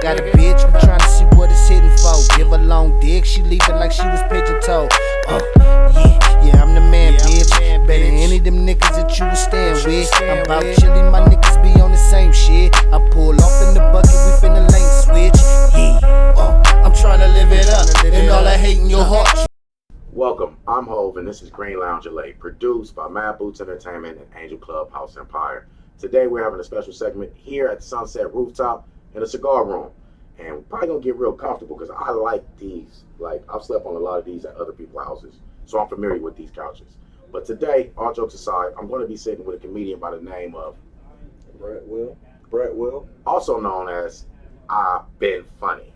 got a bitch, we tryna see what it's hitting for. Give a long dick, she leave it like she was pigeon toe. Yeah, I'm the man, bitch. Better than any of them niggas that you was staying with. I'm about chillin', my niggas be on the same shit. I pull off in the bucket, we finna lane switch. I'm tryna live it up, and all that hate in your heart. Welcome, I'm Hove, and this is Green Lounge LA, produced by Mad Boots Entertainment and Angel Club House Empire. Today we're having a special segment here at the Sunset Rooftop in a cigar room. And we're probably gonna get real comfortable because I like these. Like, I've slept on a lot of these at other people's houses, so I'm familiar with these couches. But today, all jokes aside, I'm gonna be sitting with a comedian by the name of Brett Will. Also known as I've Been Funny.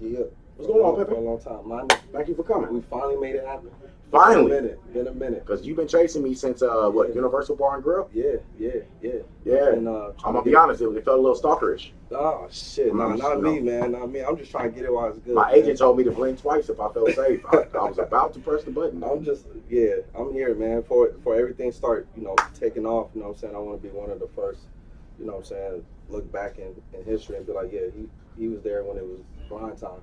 Yeah. What's going on, Pepe? For a long time. Thank you for coming. We finally made it happen. Finally. Been a minute. Because you've been chasing me since, Universal Bar and Grill? Yeah. And, I'm going to be honest, it felt a little stalkerish. Oh, shit. Nah, not me, man. Not me. I'm just trying to get it while it's good. My agent told me to blink twice if I felt safe. I was about to press the button. I'm here, man. For everything start, taking off, you know what I'm saying? I want to be one of the first, you know what I'm saying, look back in history and be like, yeah, he was there when it was grind time.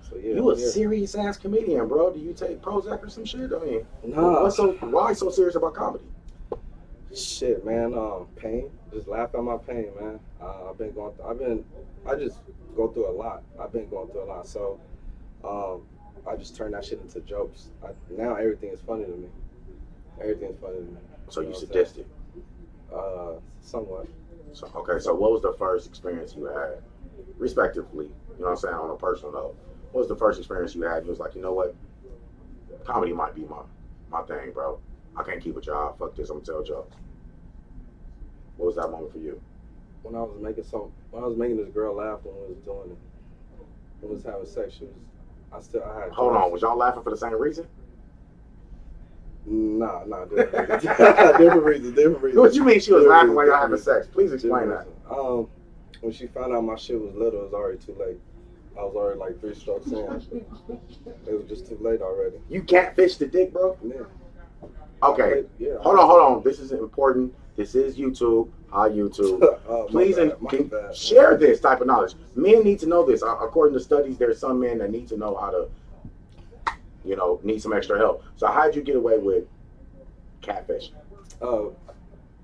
So, yeah, you a serious ass comedian, bro. Do you take Prozac or some shit? I mean, nah. Why so serious about comedy? Shit, man. Pain. Just laugh at my pain, man. I just go through a lot. I've been going through a lot. So, I just turn that shit into jokes. Now everything is funny to me. Everything's funny to me. So you sadistic? Somewhat. So what was the first experience you had, respectively? You know what I'm saying, on a personal note? What was the first experience you had? You was like, you know what? Comedy might be my thing, bro. I can't keep a job. Fuck this. I'm gonna tell jokes. What was that moment for you? When I was making this girl laugh when we was doing it. When we was having sex, I had. Hold on. Was y'all laughing for the same reason? Nah, different reasons. Different reasons. What you mean she was laughing while y'all having sex? Please explain that. When she found out my shit was little, it was already too late. I was already like 3 strokes in. It was just too late already. You catfish the dick, bro? Yeah. Okay. Hold on. This is important. This is YouTube. Hi, YouTube. Please share this type of knowledge. Men need to know this. According to studies, there's some men that need to know how to, need some extra help. So how'd you get away with catfish? It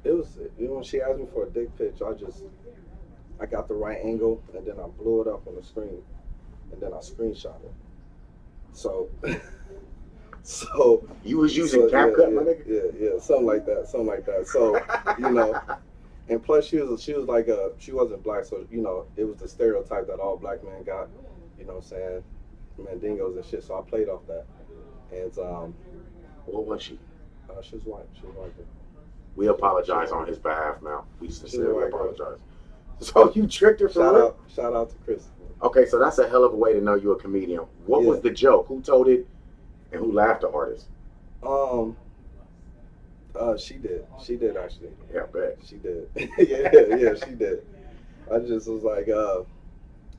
was, when she asked me for a dick pic, I got the right angle, and then I blew it up on the screen, and then I screenshot it. So you was using CapCut, my nigga? Yeah, something like that. So, and plus she was like she wasn't black, so it was the stereotype that all black men got, you know what I'm saying, mandingos and shit. So I played off that, and what was she? She was white. We apologize on his behalf, man. We sincerely apologize. So you tricked her for real? Shout out to Chris. Okay, so that's a hell of a way to know you're a comedian. What was the joke? Who told it, and who laughed the hardest? She did. She did, actually. Yeah, I bet. She did. yeah, she did. I just was like, I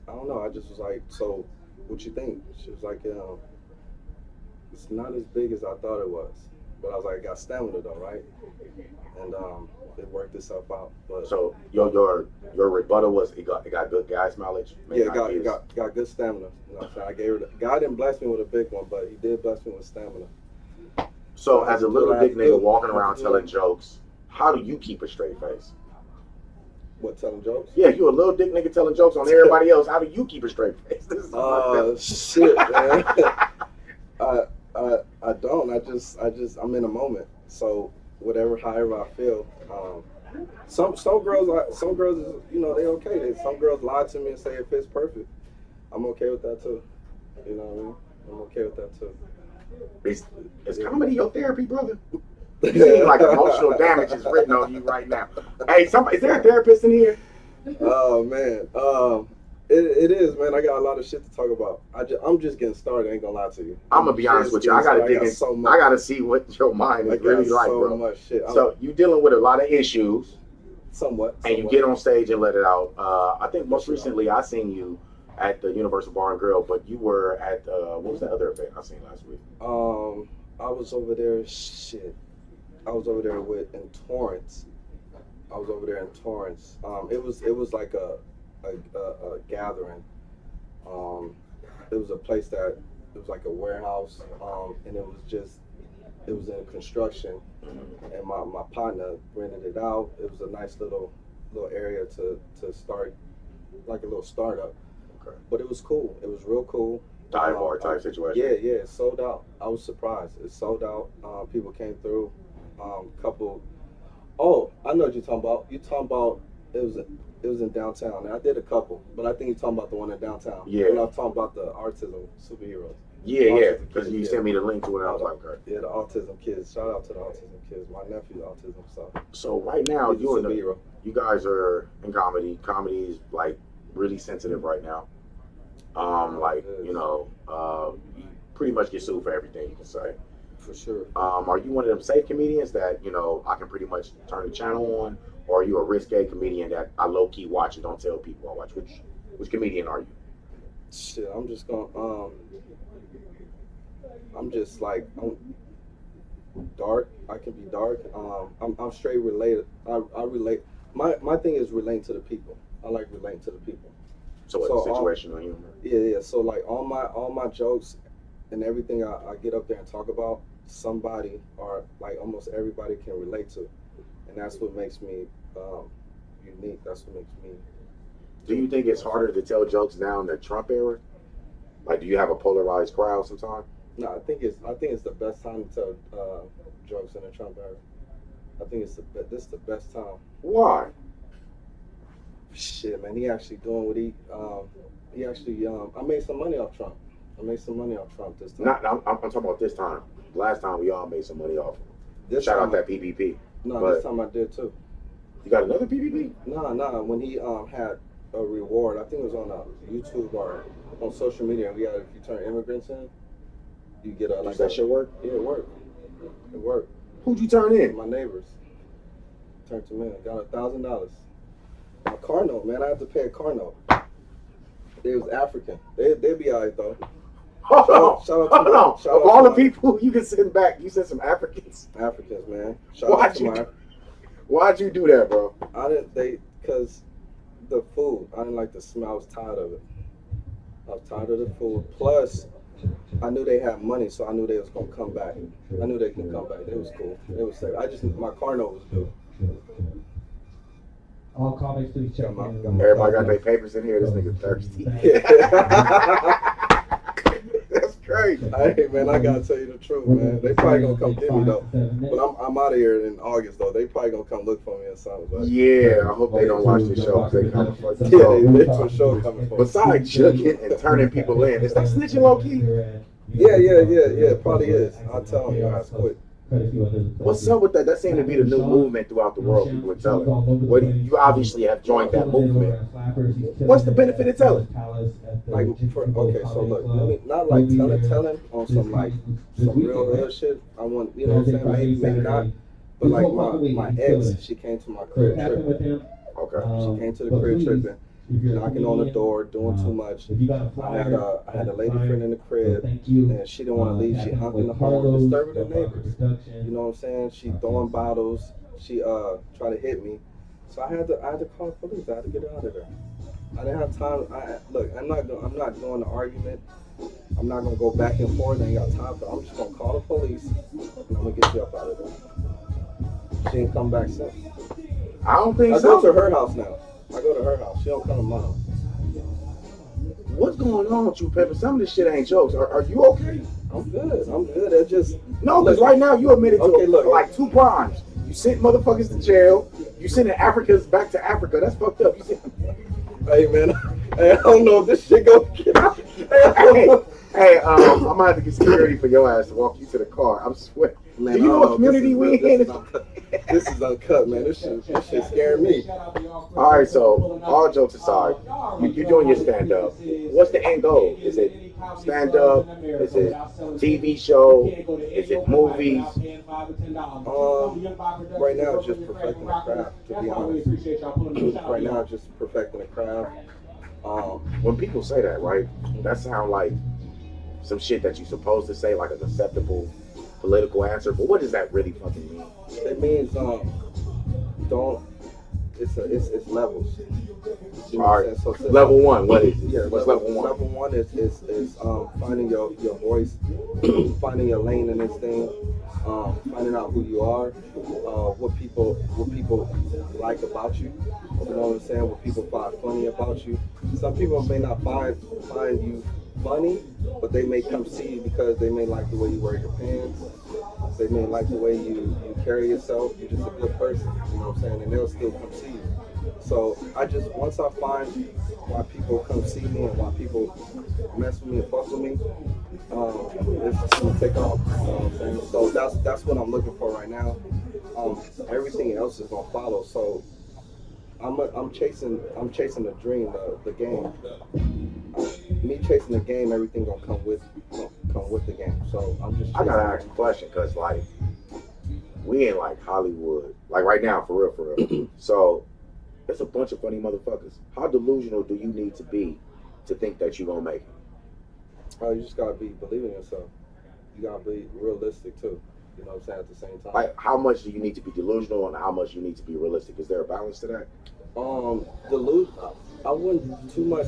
don't know. I just was like, so what you think? She was like, it's not as big as I thought it was. But I was like, I got stamina though, right? And it worked itself out. But so your rebuttal was it got good guy's mileage? Yeah, it got good stamina. You know what I'm saying? I gave her God didn't bless me with a big one, but he did bless me with stamina. So as a little dick nigga walking around telling jokes, how do you keep a straight face? What, telling jokes? Yeah, you a little dick nigga telling jokes on everybody else. How do you keep a straight face? This is shit, man. I don't. I'm in a moment. So however I feel. Some girls, they okay. Some girls lie to me and say it fits perfect. I'm okay with that too. You know what I mean? I'm okay with that too. Is comedy your therapy, brother? You seem like emotional damage is written on you right now. Hey, is there a therapist in here? Oh man, it is, man. I got a lot of shit to talk about. I'm just getting started. I ain't gonna lie to you. I'm gonna be honest with you. I gotta dig in. I gotta see what your mind is really like, bro. Much shit. So you dealing with a lot of issues. Somewhat. And you get on stage and let it out. I think most recently I seen you at the Universal Bar and Grill, but you were at what was the other event I seen last week? I was over there. I was over there in Torrance. It was like a gathering It was a place that it was like a warehouse, and it was in construction, and my partner rented it out. It was a nice little area to start, like a little startup. Okay. But it was cool. It was real cool. Dive bar type situation. Yeah, yeah, it sold out. I was surprised. It sold out. People came through. Couple. Oh, I know what you're talking about. You're talking about it was in downtown. And I did a couple, but I think you're talking about the one in downtown. Yeah. When I was talking about the autism superheroes. Yeah, Autism because kids, you yeah. sent me the link to it, and I was like, okay. Yeah, the autism kids. Shout out to the autism kids. My nephew's autism, so So right now, he's a superhero. you guys are in comedy. Comedy is like really sensitive right now. Like you know, you pretty much get sued for everything you can say. For sure. Are you one of them safe comedians that you know I can pretty much turn the channel on, or are you a risque comedian that I low key watch and don't tell people I watch? Which comedian are you? Shit, I'm just gonna I'm just like I'm dark. I can be dark. I'm straight related. I relate. My thing is relating to the people. I like relating to the people. So So, it's situational humor. Yeah. So like all my jokes and everything I get up there and talk about, somebody or like almost everybody can relate to, and that's what makes me unique. That's what makes me. Do you think it's harder to tell jokes now in the Trump era? Like, do you have a polarized crowd sometimes? No, I think it's the best time to tell jokes in the Trump era. I think this is the best time. Why? Shit, man, he actually doing what he actually I made some money off Trump. I made some money off Trump this time. I'm talking about this time. Last time we all made some money off him. This Shout out time that PPP. No, but- this time I did too. You got another PPP? Nah, when he had a reward, I think it was on YouTube or on social media. We had if you turn immigrants in, you get a Does like that shit work? Yeah, it worked. It worked. Who'd you turn in? My neighbors turned them in. Got $1,000. My car note, man. I had to pay a car note. They was African. They be alright though. Hold on. Shout out to Hold on. shout Of out all to the my- people you can send back, you sent some Africans. Africans, man. Shout out to Why'd you do that, bro? because the food. I didn't like the smell. I was tired of it. I was tired of the food. Plus, I knew they had money, so I knew they was gonna come back. I knew they could come back. It was cool. It was safe. My car note was due. All comics do check in. Everybody got their papers in here. This nigga thirsty. That's crazy. Hey man, I gotta tell you the truth, man. They probably gonna come get me though. But I'm out of here in August though. They probably gonna come look for me or something. But Yeah, I hope they don't watch this show. 'Cause they coming for you. yeah, they for sure coming for me. Besides chucking and turning people in, is that snitching low key? Yeah. Probably is. I'll tell them your ass quick. What's up with that? That seemed to be the new movement throughout the world. People are telling. What you obviously have joined that movement. What's the benefit of telling? Like, okay, so look, let me, not like telling on some like some real shit. I want, you know what I'm saying? Maybe not. But like my ex, she came to my crib tripping. Okay. She came to the crib tripping, knocking on the door, doing too much. I had a lady friend in the crib, and she didn't want to leave. She hung in the hall, disturbing the neighbors. You know what I'm saying? She throwing bottles. She tried to hit me. So I had to call the police. I had to get her out of there. I didn't have time. Look, I'm not doing the argument. I'm not gonna go back and forth. I ain't got time for it. I'm just gonna call the police, and I'm gonna get you up out of there. She ain't come back since. I don't think I so. go to her house now. I go to her house. She don't come to my house. What's going on with you, Pepper? Some of this shit ain't jokes. Are you okay? I'm good. It just No, because right now you admitted to Okay, look. like 2 crimes. You sent motherfuckers to jail. You sending Africans back to Africa. That's fucked up. You sent... hey man, hey, I don't know if this shit gonna get out. Hey, I'm gonna have to get security for your ass to walk you to the car. I'm sweating. Man, Do you know what community we in? This is uncut, man. This shit scaring me. All right, so all jokes aside, you're doing your stand up. What's the end goal? Is it stand up? Is it TV show? Is it movies? Right now it's just perfecting the craft, to be honest. Right now it's just perfecting the craft. When people say that, right, that sound like some shit that you're supposed to say, like an acceptable political answer. But what does that really fucking mean? It means it's levels. You know All what I'm right. saying? So Level one, what is it? yeah, What's level one? Level one is finding your voice, finding your lane in this thing, finding out who you are, what people like about you. You know what I'm saying? What people find funny about you. Some people may not find you funny, but they may come see you because they may like the way you wear your pants. They may like the way you carry yourself. You're just a good person. You know what I'm saying? And they'll still come see you. So once I find why people come see me and why people mess with me and fuck with me, it's gonna take off. You know what I'm saying? So that's what I'm looking for right now. Everything else is gonna follow. So I'm chasing the dream, the game. Me chasing the game, everything gonna come with the game. So I'm just. I gotta ask a question because like we in like Hollywood, like right now, for real. So there's a bunch of funny motherfuckers. How delusional do you need to be to think that you're gonna make it? You just gotta be believing yourself. You gotta be realistic too. You know what I'm saying? At the same time. Like, how much do you need to be delusional and how much you need to be realistic? Is there a balance to that? I wouldn't too much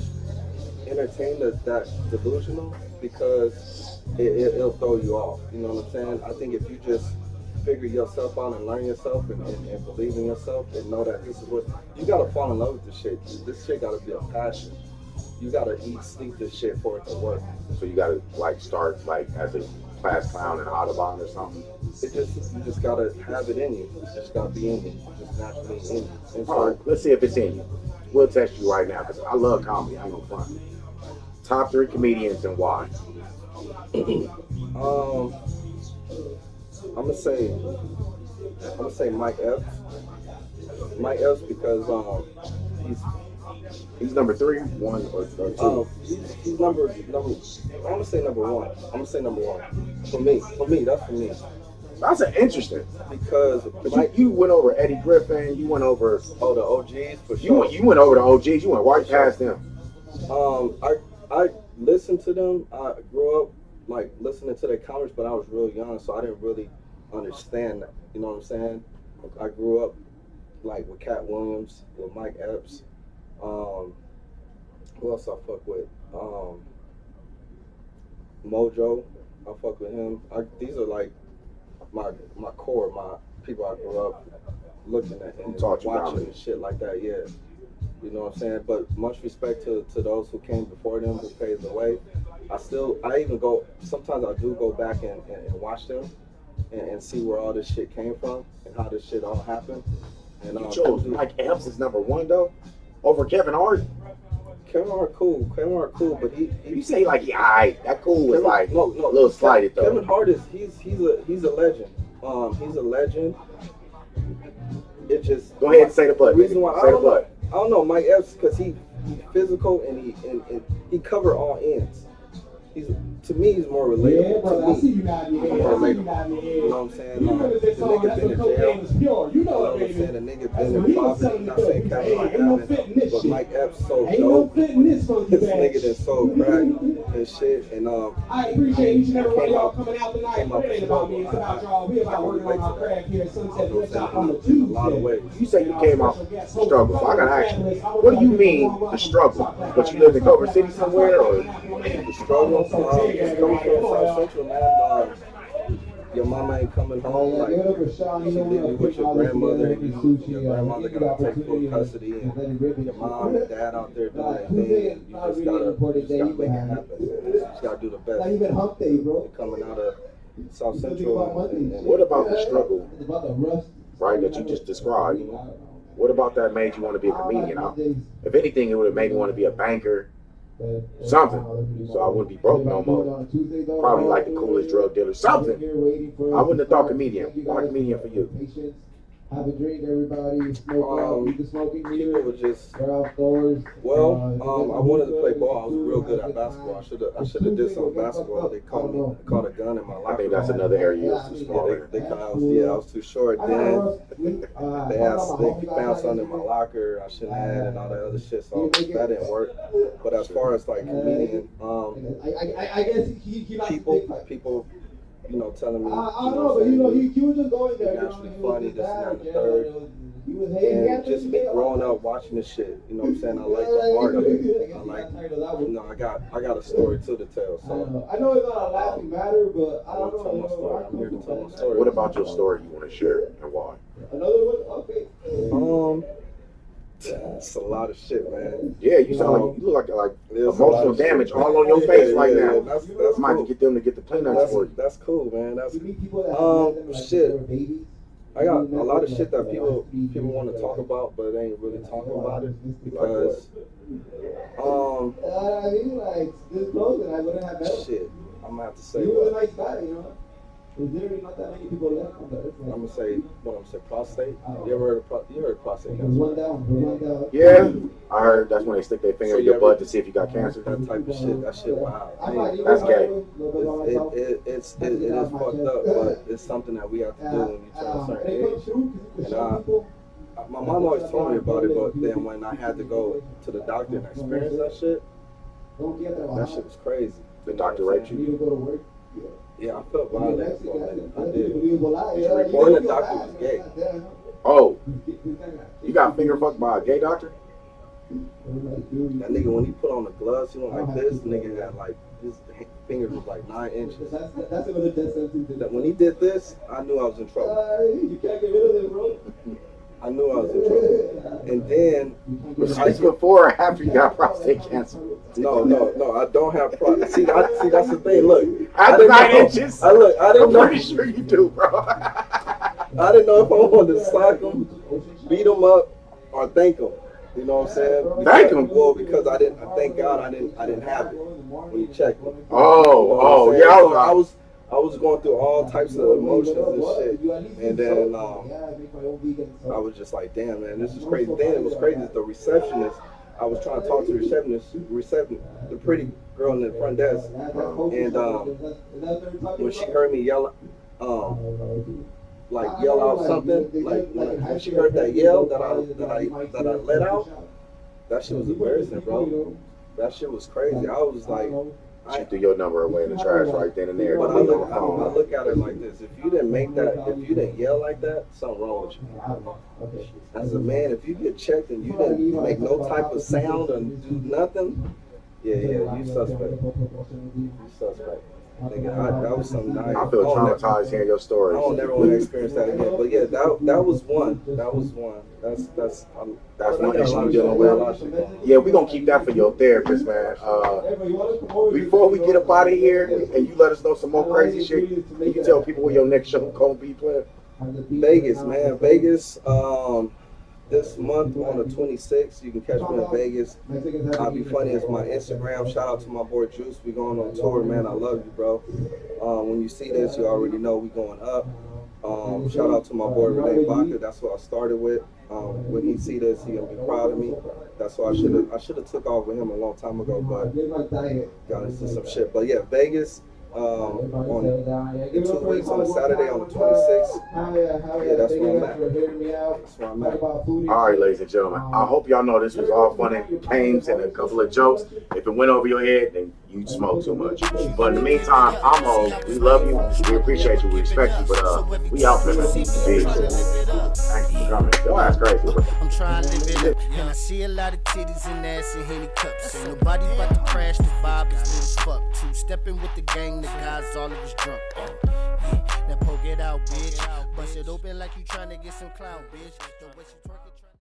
entertain that delusional because it'll throw you off. You know what I'm saying? I think if you just figure yourself out and learn yourself and believe in yourself and know that this is what you gotta fall in love with this shit. This shit gotta be a passion. You gotta eat, sleep this shit for it to work. So you gotta like start like as a class clown in Audubon or something. You just gotta have it in you. You just gotta be in you. Just naturally in you. And so, All right, let's see if it's in you. We'll test you right now because I love comedy. I ain't gonna front. Top 3 comedians and why? I'm gonna say Mike Epps. Mike Epps because he's number 3, 1 or 2. He's number. I'm gonna say number 1. I'm gonna say number 1 for me. That's for me. That's an interesting because Mike, you went over Eddie Griffin. You went over the OGs for sure. You went over the OGs. You went right past them. I listened to them. I grew up like listening to their comments, but I was real young, so I didn't really understand that. You know what I'm saying? I grew up like with Cat Williams, with Mike Epps. Who else I fuck with? Mojo, I fuck with him. These are like my core, my people I grew up looking at and watching and shit like that. Yeah, you know what I'm saying. But much respect to those who came before them, who paved the way. Sometimes I do go back and watch them and see where all this shit came from and how this shit all happened. And you chose Mike Epps as number 1 though, over Kevin Hart. Kevin Hart cool, but he you say like that cool was like no, a little slighted though. Kevin Hart is he's a legend. He's a legend. It just go ahead and say the butt. The reason why I don't know Mike Epps because he's physical and he cover all ends. To me, he's more relatable. Yeah, brother, I see you now. He's more relatable. You know what I'm saying? The nigga been in jail. You know what I'm saying? The nigga been in poverty. Not saying Kevin Hart haven't, but Mike Epps so dope. This nigga that sold crack and shit. And I appreciate each and every one of y'all coming out tonight. It ain't about me, it's about y'all. We about working on our craft here at Sunset Rooftop on the Tuesday. A lot of ways. You say you came out the struggle, so I gotta ask you, what do you mean the struggle? But you live in Culver City somewhere, or the struggle? Just coming from South Central, man. Your mama ain't coming home. Like, she leave you with your grandmother. Your grandmother gotta take full custody, and your mom and dad out there doing their thing. And you just gotta make it happen. You just gotta do the best. You're coming out of South Central. And what about the struggle, right, that you just described? What about that made you want to be a comedian? If anything, it would have made me want to be a banker. Something, so I wouldn't be broke no more. Probably like the coolest drug dealer. Something. I wouldn't have thought comedian. Why comedian for you? Have a drink, everybody. Smoke out. You can smoke in here. People just. They're outdoors. Well, I wanted to play ball. I was real good at basketball. I should have did some basketball. They caught a gun in my locker. I think that's another area you was too small. I was too short. Then they found something in my locker I shouldn't have had and all that other shit. So that didn't work. But as far as like comedian, I guess he people you know, telling me, I don't know, but he was just going there. You're actually funny, this and that, and the Yeah, third. he was hating. And just me growing up watching this shit, you know what I'm saying? I like the art of it. I like, you know, I got a story too to tell. So I know it's not a laughing matter, but I don't tell my story. I'm here to tell my story. What about your story you want to share and why? Another one? Okay. It's a lot of shit, man. Yeah, you sound like you look like There's a lot emotional of shit. damage all on your face right now. That's I might have cool. to get them to get the Kleenex for you. That's cool, man. That's You meet people that have them, like, shit. they were babies. I got a lot of shit that people want to talk about, but they ain't really talking about it because I mean, like, this close and I wouldn't have met him. shit. I'm gonna have to say. He was a nice guy, you know. There's literally not that many people left on the earth. I'm gonna say prostate. You ever heard of prostate There's one cancer? down, there's one down. Yeah, I heard that's when they stick their finger So in your you butt ever- to see if you got cancer. That type of shit. That shit wild. That's gay. It is fucked up, but it's something that we have to do when you turn a certain age. And my mom always told me about it, but then when I had to go to the doctor and experience that shit was crazy. The doctor raped you. You need to go to work. Yeah, I felt violated for a minute. I did. Or And the doctor was gay. Oh, you got finger fucked by a gay doctor? That nigga, when he put on the gloves, he went like this. Nigga had like, his fingers was like 9 inches. That's another death sentence. That when he did this, I knew I was in trouble. You can't get rid of it, bro. I knew I was in trouble. And then, Was this before or after you got prostate cancer? no, I don't have prostate. See, that's the thing. Look, After 9 inches? I didn't I'm know. pretty sure you do, bro. I didn't know if I wanted to sock him, beat him up, or thank him. You know what I'm saying? Thank him? Well, because I thank God I didn't have it when you checked me. Oh, yeah. I was going through all types of emotions and shit, and then I was just like, damn, man, this is crazy. Then it was crazy. The receptionist, I was trying to talk to the receptionist, the pretty girl in the front desk, and when she heard me yell, yell out something, like when she heard that yell that I let out, that shit was embarrassing, bro. That shit was crazy. I was like. She threw your number away in the trash right then and there. But I look at it like this. If you didn't make that, if you didn't yell like that, something wrong with you. As a man, if you get checked and you didn't make no type of sound and do nothing, yeah, you suspect. You suspect. Nigga, that was something I feel traumatized hearing your I stories. don't never want to experience that again. But yeah, that was one. That was one. That's one issue you're dealing with. Yeah, we're going to keep that for your therapist, man. Before we get up out of here and you let us know some more crazy shit, can you tell people where your next show going to be playing? Vegas, man. Vegas, this month on the 26th, you can catch me in Vegas. I'll Be Funny is my Instagram. Shout out to my boy Juice. We going on tour, man. I love you, bro. When you see this, you already know we going up. Shout out to my boy Renee Baca. That's what I started with. When he see this, he gonna be proud of me. That's why I should have took off with him a long time ago, but got into some shit. But yeah, Vegas. In 2 weeks on a Saturday on the 26th. Yeah, that's where I'm at. That's where I'm at. All right, ladies and gentlemen. I hope y'all know this was all fun and games and a couple of jokes. If it went over your head, then you smoke too much. But in the meantime, I'm Ho. We love you. We appreciate you. We respect you. But we out there, man. Peace. Thank you for coming. Your ass crazy, bro. I'm trying to live it up, and I see a lot of titties and ass and Henny cups. Ain't nobody about to crash, the vibe is lit as fuck. Two-stepping with the gang, the guys all of us drunk. Yeah, now poke it out, bitch. Bust it open like you trying to get some clout, bitch. The way she twerking,